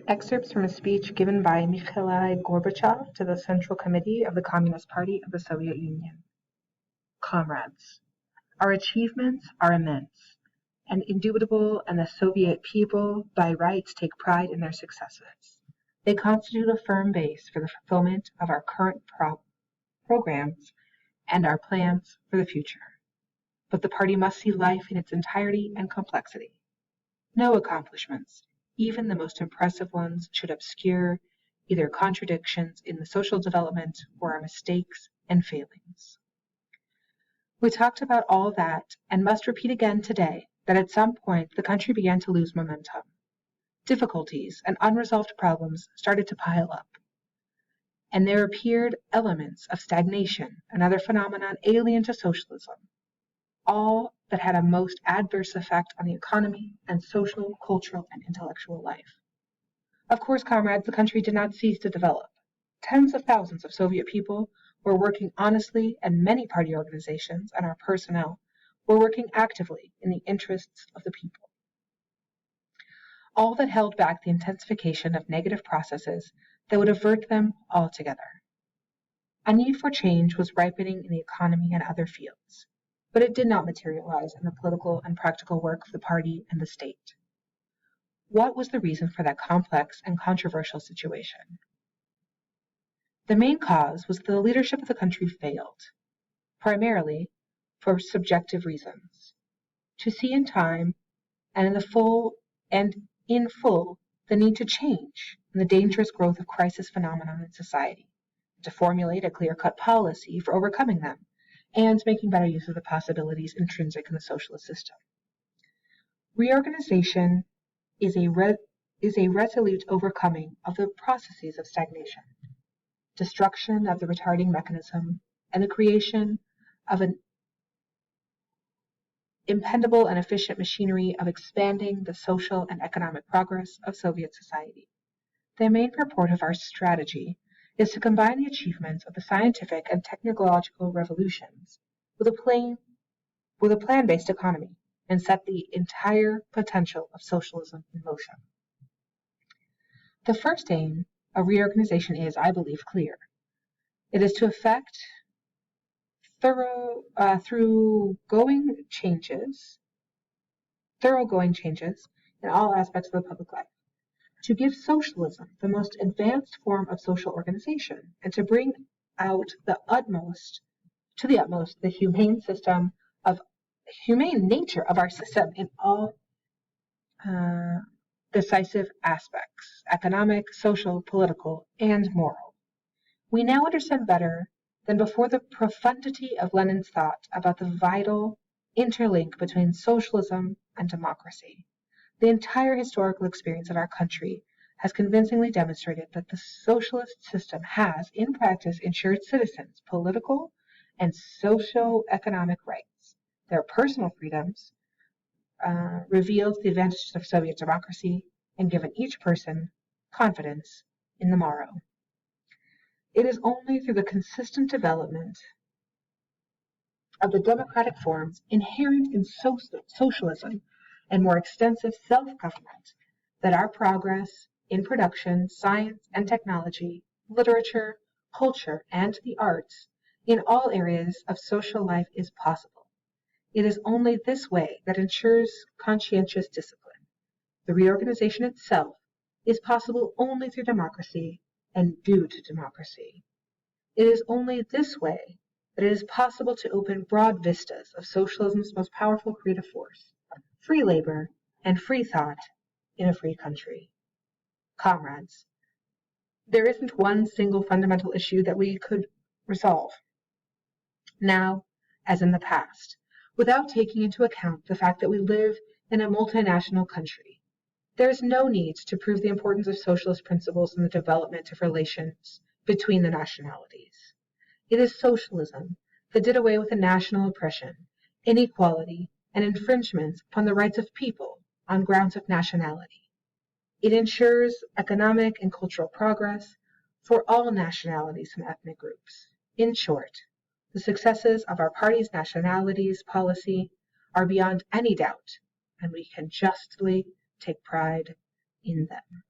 Excerpts from a speech given by Mikhail Gorbachev to the Central Committee of the Communist Party of the Soviet Union. Comrades, our achievements are immense and indubitable, and the Soviet people by rights take pride in their successes. They constitute a firm base for the fulfillment of our current programs and our plans for the future. But the party must see life in its entirety and complexity. No accomplishments, even the most impressive ones, should obscure either contradictions in the social development or our mistakes and failings. We talked about all that and must repeat again today that at some point the country began to lose momentum. Difficulties and unresolved problems started to pile up, and there appeared elements of stagnation, another phenomenon alien to socialism, all that had a most adverse effect on the economy and social, cultural, and intellectual life. Of course, comrades, the country did not cease to develop. Tens of thousands of Soviet people were working honestly, and many party organizations and our personnel were working actively in the interests of the people. All that held back the intensification of negative processes that would avert them altogether. A need for change was ripening in the economy and other fields, but it did not materialize in the political and practical work of the party and the state. What was the reason for that complex and controversial situation? The main cause was that the leadership of the country failed, primarily for subjective reasons, to see in time and in full the need to change and the dangerous growth of crisis phenomena in society, to formulate a clear-cut policy for overcoming them, and making better use of the possibilities intrinsic in the socialist system. Reorganization is a resolute overcoming of the processes of stagnation, destruction of the retarding mechanism, and the creation of an impendable and efficient machinery of expanding the social and economic progress of Soviet society. The main purport of our strategy is to combine the achievements of the scientific and technological revolutions with a plan-based economy and set the entire potential of socialism in motion. The first aim of reorganization is, I believe, clear. It is to effect thoroughgoing changes in all aspects of the public life, to give socialism the most advanced form of social organization, and to bring out to the utmost the humane nature of our system in all decisive aspects, economic, social, political, and moral. We now understand better than before the profundity of Lenin's thought about the vital interlink between socialism and democracy. The entire historical experience of our country has convincingly demonstrated that the socialist system has, in practice, ensured citizens political and socio-economic rights, their personal freedoms, revealed the advantages of Soviet democracy, and given each person confidence in the morrow. It is only through the consistent development of the democratic forms inherent in socialism and more extensive self-government that our progress in production, science and technology, literature, culture, and the arts in all areas of social life is possible. It is only this way that ensures conscientious discipline. The reorganization itself is possible only through democracy and due to democracy. It is only this way that it is possible to open broad vistas of socialism's most powerful creative force, free labor and free thought in a free country. Comrades, there isn't one single fundamental issue that we could resolve, now as in the past, without taking into account the fact that we live in a multinational country. There is no need to prove the importance of socialist principles in the development of relations between the nationalities. It is socialism that did away with the national oppression, inequality, and infringements upon the rights of people on grounds of nationality. It ensures economic and cultural progress for all nationalities and ethnic groups. In short, the successes of our party's nationalities policy are beyond any doubt, and we can justly take pride in them.